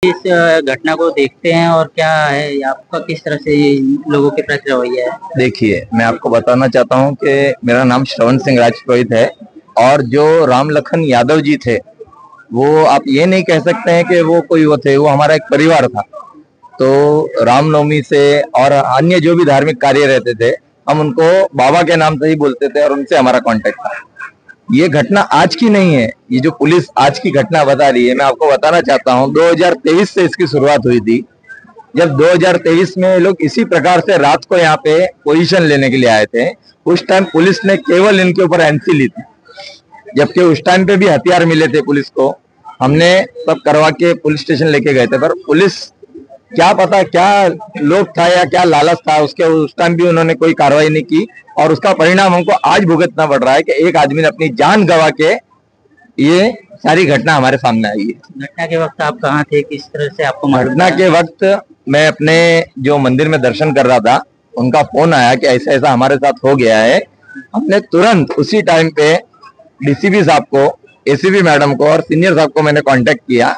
इस घटना को देखते हैं और क्या है आपका किस तरह से लोगों के प्रति रवैया है? देखिए, मैं आपको बताना चाहता हूं कि मेरा नाम श्रवण सिंह राजपुरोहित है और जो राम लखन यादव जी थे वो आप ये नहीं कह सकते हैं कि वो कोई वो थे, वो हमारा एक परिवार था। तो रामनवमी से और अन्य जो भी धार्मिक कार्य रहते थे हम उनको बाबा के नाम से ही बोलते थे और उनसे हमारा कांटेक्ट था। ये घटना आज की नहीं है, ये जो पुलिस आज की घटना बता रही है, मैं आपको बताना चाहता हूँ 2023 से इसकी शुरुआत हुई थी। जब 2023 में लोग इसी प्रकार से रात को यहाँ पे पोजीशन लेने के लिए आए थे, उस टाइम पुलिस ने केवल इनके ऊपर एनसी ली थी, जबकि उस टाइम पे भी हथियार मिले थे पुलिस को। हमने सब करवा के पुलिस स्टेशन लेके गए थे, पर पुलिस क्या पता क्या लोग था या क्या लालच था, उसके उस टाइम भी उन्होंने कोई कार्रवाई नहीं की और उसका परिणाम हमको आज भुगतना पड़ रहा है कि एक आदमी ने अपनी जान गंवा के ये सारी घटना हमारे सामने आई है। घटना के वक्त आप कहाँ थे, किस तरह से आपको मालूम? घटना के वक्त मैं अपने जो मंदिर में दर्शन कर रहा था, उनका फोन आया कि ऐसा ऐसा हमारे साथ हो गया है। हमने तुरंत उसी टाइम पे डीसीपी साहब को, एसीपी मैडम को और सीनियर साहब को मैंने कांटेक्ट किया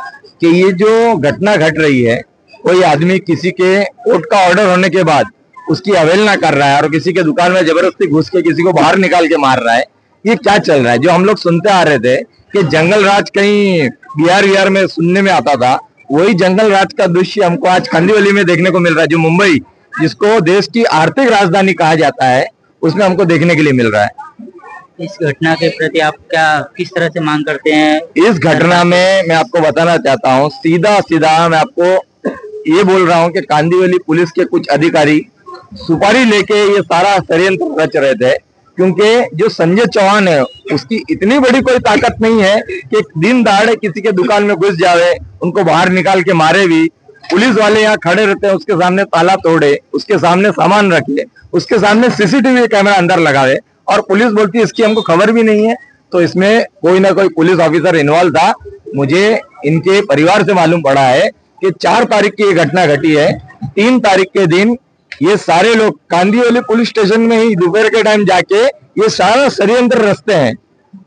कि ये जो घटना घट रही है, कोई आदमी किसी के कोर्ट का ऑर्डर होने के बाद उसकी अवहेलना कर रहा है और किसी के दुकान में जबरदस्ती घुस के किसी को बाहर निकाल के मार रहा है, ये क्या चल रहा है? जो हम लोग सुनते आ रहे थे कि जंगल राज कहीं बिहार में सुनने में आता था, वही जंगल राज का दृश्य हमको आज कांदिवली में देखने को मिल रहा है। जो मुंबई, जिसको देश की आर्थिक राजधानी कहा जाता है, उसमें हमको देखने के लिए मिल रहा है। इस घटना के प्रति आप क्या किस तरह से मांग करते हैं? इस घटना में मैं आपको बताना चाहता हूँ, सीधा सीधा मैं आपको ये बोल रहा हूँ कि कांदिवली पुलिस के कुछ अधिकारी सुपारी लेके ये सारा षड्यंत्र रच रहे थे, क्योंकि जो संजय चौहान है उसकी इतनी बड़ी कोई ताकत नहीं है कि दिन दहाड़े किसी के दुकान में घुस जावे, उनको बाहर निकाल के मारे भी। पुलिस वाले यहाँ खड़े रहते हैं, उसके सामने ताला तोड़े, उसके सामने सामान रखे, उसके सामने सीसीटीवी कैमरा अंदर लगावे और पुलिस बोलती है इसकी हमको खबर भी नहीं है। तो इसमें कोई ना कोई पुलिस ऑफिसर इन्वॉल्व था। मुझे इनके परिवार से मालूम पड़ा है कि 4 तारीख की ये घटना घटी है। 3 तारीख के दिन ये सारे लोग कांदिवली पुलिस स्टेशन में ही दोपहर के टाइम जाके ये सारा षड्यंत्र रचते हैं।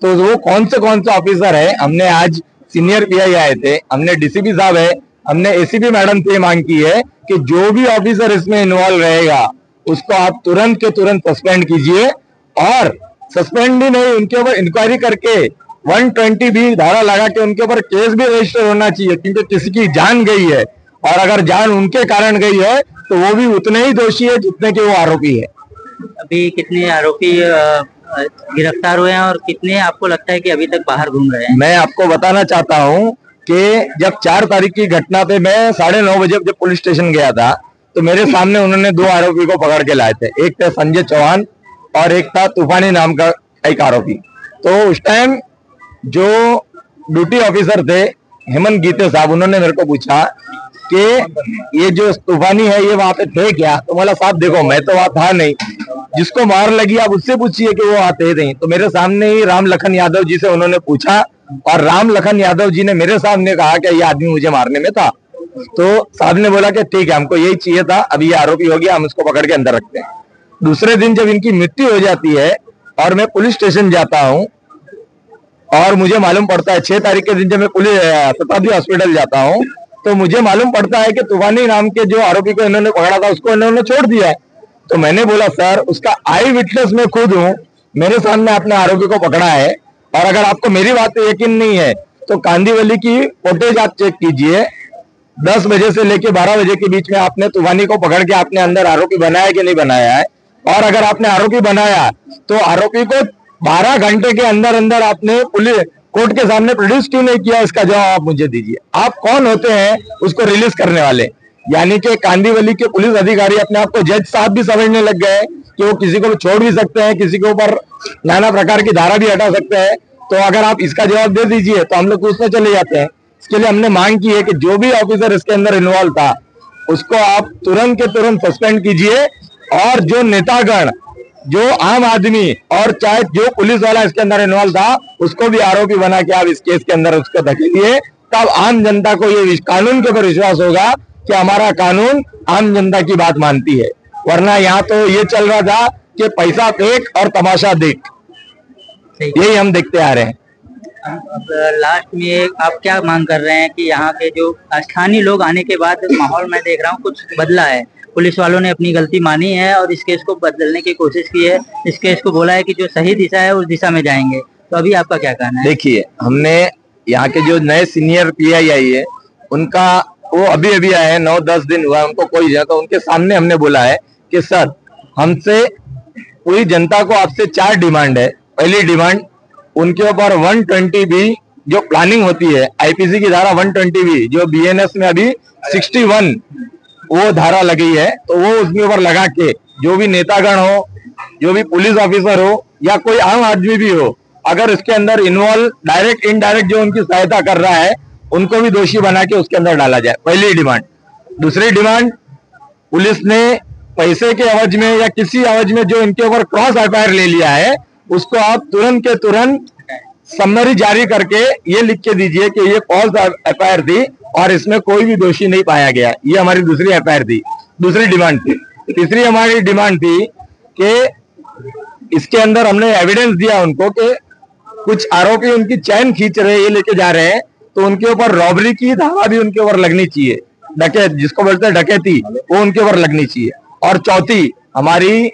तो वो कौन से ऑफिसर है, हमने आज सीनियर पीआई आए थे, हमने डीसीपी साहब है, हमने एसीपी मैडम से मांग की है कि जो भी ऑफिसर इसमें इन्वॉल्व रहेगा उसको आप तुरंत के तुरंत सस्पेंड कीजिए और सस्पेंड ही नहीं, उनके ऊपर इंक्वायरी करके 120 भी धारा लगा के उनके ऊपर केस भी रजिस्टर होना चाहिए, क्योंकि किसी की जान गई है और अगर जान उनके कारण गई है तो वो भी उतने ही दोषी है जितने के वो आरोपी है। अभी कितने आरोपी गिरफ्तार हुए हैं और कितने आपको लगता है कि अभी तक बाहर घूम रहे हैं? मैं आपको बताना चाहता हूं कि जब 4 तारीख की घटना पे मैं 9:30 बजे जब पुलिस स्टेशन गया था तो मेरे सामने उन्होंने 2 आरोपी को पकड़ के लाए थे। एक था संजय चौहान और एक था तूफानी नाम का एक आरोपी। तो उस टाइम जो ड्यूटी ऑफिसर थे हेमंत गीते साहब, उन्होंने मेरे को पूछा कि ये जो तूफानी है ये वहां पे थे क्या? तो बोला साहब देखो मैं तो वहां था नहीं, जिसको मार लगी आप उससे पूछिए कि वो आते नहीं। तो मेरे सामने ही राम लखन यादव जी से उन्होंने पूछा और राम लखन यादव जी ने मेरे सामने कहा कि ये आदमी मुझे मारने में था। तो साहब ने बोला कि ठीक है, हमको यही चाहिए था, अभी ये आरोपी हो गया, हम इसको पकड़ के अंदर रखते हैं। दूसरे दिन जब इनकी मृत्यु हो जाती है और मैं पुलिस स्टेशन जाता हूँ और मुझे मालूम पड़ता है 6 तारीख के दिन जब मैं पुलिस शताब्दी हॉस्पिटल जाता हूँ तो मुझे मालूम पड़ता है कि तूफानी नाम के जो आरोपी को इन्होंने पकड़ा था उसको इन्होंने छोड़ दिया है। तो मैंने बोला सर उसका आई विटनेस मैं खुद हूँ, मेरे सामने आपने आरोपी को पकड़ा है और अगर आपको मेरी बात पे यकीन नहीं है तो कांदिवली की फुटेज आप चेक कीजिए। 10 बजे से लेके 12 बजे के बीच में आपने तूफानी को पकड़ के आपने अंदर आरोपी बनाया कि नहीं बनाया है, और अगर आपने आरोपी बनाया तो आरोपी को 12 घंटे के अंदर अंदर आपने पुलिस कोर्ट के सामने प्रोड्यूस क्यों नहीं किया? इसका जवाब आप मुझे दीजिए। आप कौन होते हैं उसको रिलीज करने वाले? यानी कि कांदिवली के पुलिस अधिकारी अपने आप को जज साहब भी समझने लग गए कि वो किसी को छोड़ भी सकते हैं, किसी के ऊपर नाना प्रकार की धारा भी हटा सकते हैं। तो अगर आप इसका जवाब दे दीजिए तो हम लोग उसमें चले जाते हैं। इसके लिए हमने मांग की है कि जो भी ऑफिसर इसके अंदर इन्वॉल्व था उसको आप तुरंत के तुरंत सस्पेंड कीजिए और जो नेतागण, जो आम आदमी और चाहे जो पुलिस वाला इसके अंदर इन्वॉल्व था उसको भी आरोपी बना के आप इस केस के अंदर उसको धकेलिए। तब आम जनता को ये कानून के ऊपर विश्वास होगा कि हमारा कानून आम जनता की बात मानती है। वरना यहाँ तो ये चल रहा था कि पैसा फेंक और तमाशा देख, यही हम देखते आ रहे हैं। अब लास्ट में आप क्या मांग कर रहे हैं कि यहाँ के जो स्थानीय लोग आने के बाद माहौल मैं देख रहा हूँ कुछ बदला है, पुलिस वालों ने अपनी गलती मानी है और इस केस को बदलने की कोशिश की है, इस केस को बोला है कि जो सही दिशा है उस दिशा में जाएंगे, तो अभी आपका क्या कहना है? देखिए, हमने यहाँ के जो नए सीनियर पीआई आई है उनका, वो अभी अभी आए हैं, 9-10 दिन हुआ है, उनको कोई है, तो उनके सामने हमने बोला है कि सर, हमसे पूरी जनता को आपसे 4 डिमांड है। पहली डिमांड, उनके ऊपर 120 बी जो प्लानिंग होती है, आईपीसी की धारा 120 बी जो बीएनएस में अभी 61 वो धारा लगी है, तो वो उसके ऊपर लगा के जो भी नेतागण हो, जो भी पुलिस ऑफिसर हो या कोई आम आदमी भी हो, अगर इसके अंदर इन्वॉल्व डायरेक्ट इनडायरेक्ट जो उनकी सहायता कर रहा है उनको भी दोषी बना के उसके अंदर डाला जाए, पहली डिमांड। दूसरी डिमांड, पुलिस ने पैसे के एवज में या किसी एवज में जो इनके ऊपर क्रॉस एफआईआर ले लिया है उसको आप तुरंत के तुरंत समरी जारी करके ये लिख के दीजिए कि ये फॉल्स एफआईआर थी और इसमें कोई भी दोषी नहीं पाया गया। ये हमारी दूसरी एफआईआर थी, दूसरी डिमांड थी। तीसरी हमारी डिमांड थी कि इसके अंदर हमने एविडेंस दिया उनको कि कुछ आरोपी उनकी चैन खींच रहे, ये लेके जा रहे हैं, तो उनके ऊपर रॉबरी की धारा भी उनके ऊपर लगनी चाहिए, डकैत जिसको बोलते हैं डकैती, वो उनके ऊपर लगनी चाहिए। और चौथी, हमारी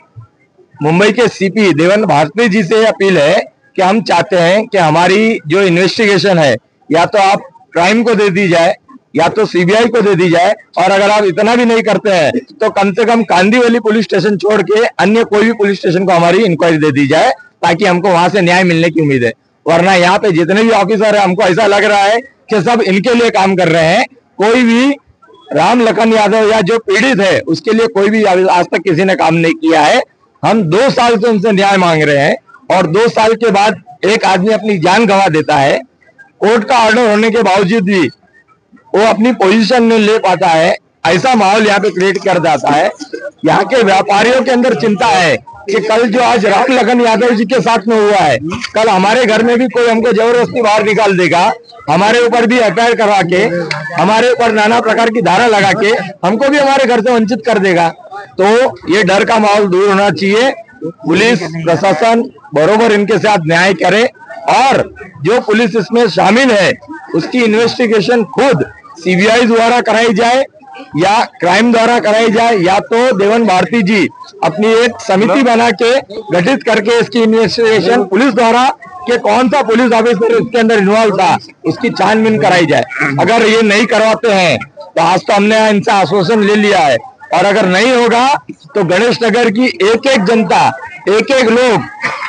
मुंबई के सीपी देवन भारती जी से अपील है कि हम चाहते हैं कि हमारी जो इन्वेस्टिगेशन है या तो आप क्राइम को दे दी जाए या तो सीबीआई को दे दी जाए, और अगर आप इतना भी नहीं करते हैं तो कम से कम कांदीवली पुलिस स्टेशन छोड़ के अन्य कोई भी पुलिस स्टेशन को हमारी इंक्वायरी दे दी जाए, ताकि हमको वहां से न्याय मिलने की उम्मीद है। वरना यहाँ पे जितने भी ऑफिसर है, हमको ऐसा लग रहा है कि सब इनके लिए काम कर रहे हैं, कोई भी राम लखन यादव या जो पीड़ित है उसके लिए कोई भी आज तक किसी ने काम नहीं किया है। हम 2 साल से उनसे न्याय मांग रहे हैं और 2 साल के बाद एक आदमी अपनी जान गंवा देता है, कोर्ट का ऑर्डर होने के बावजूद भी वो अपनी पोजीशन नहीं ले पाता है, ऐसा माहौल यहाँ पे क्रिएट कर जाता है। यहाँ के व्यापारियों के अंदर चिंता है कि कल जो आज राम लखन यादव जी के साथ में हुआ है, कल हमारे घर में भी कोई हमको जबरदस्ती बाहर निकाल देगा, हमारे ऊपर भी एफआईआर करवा के, हमारे ऊपर नाना प्रकार की धारा लगा के हमको भी हमारे घर से वंचित कर देगा। तो ये डर का माहौल दूर होना चाहिए। पुलिस प्रशासन बरोबर इनके साथ न्याय करे और जो पुलिस इसमें शामिल है उसकी इन्वेस्टिगेशन खुद सीबीआई द्वारा कराई जाए या क्राइम द्वारा कराई जाए, या तो देवन भारती जी अपनी एक समिति बना के गठित करके इसकी इन्वेस्टिगेशन पुलिस द्वारा कि कौन सा पुलिस ऑफिसर इसके अंदर इन्वॉल्व था उसकी छानबीन कराई जाए। अगर ये नहीं करवाते हैं तो आज तो हमने इनसे आश्वासन ले लिया है, और अगर नहीं होगा तो गणेश नगर की एक एक जनता, एक एक लोग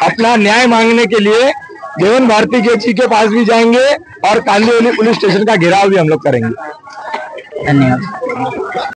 अपना न्याय मांगने के लिए देवन भारती जी के पास भी जाएंगे और कांदीवली पुलिस स्टेशन का घेराव भी हम लोग करेंगे। धन्यवाद।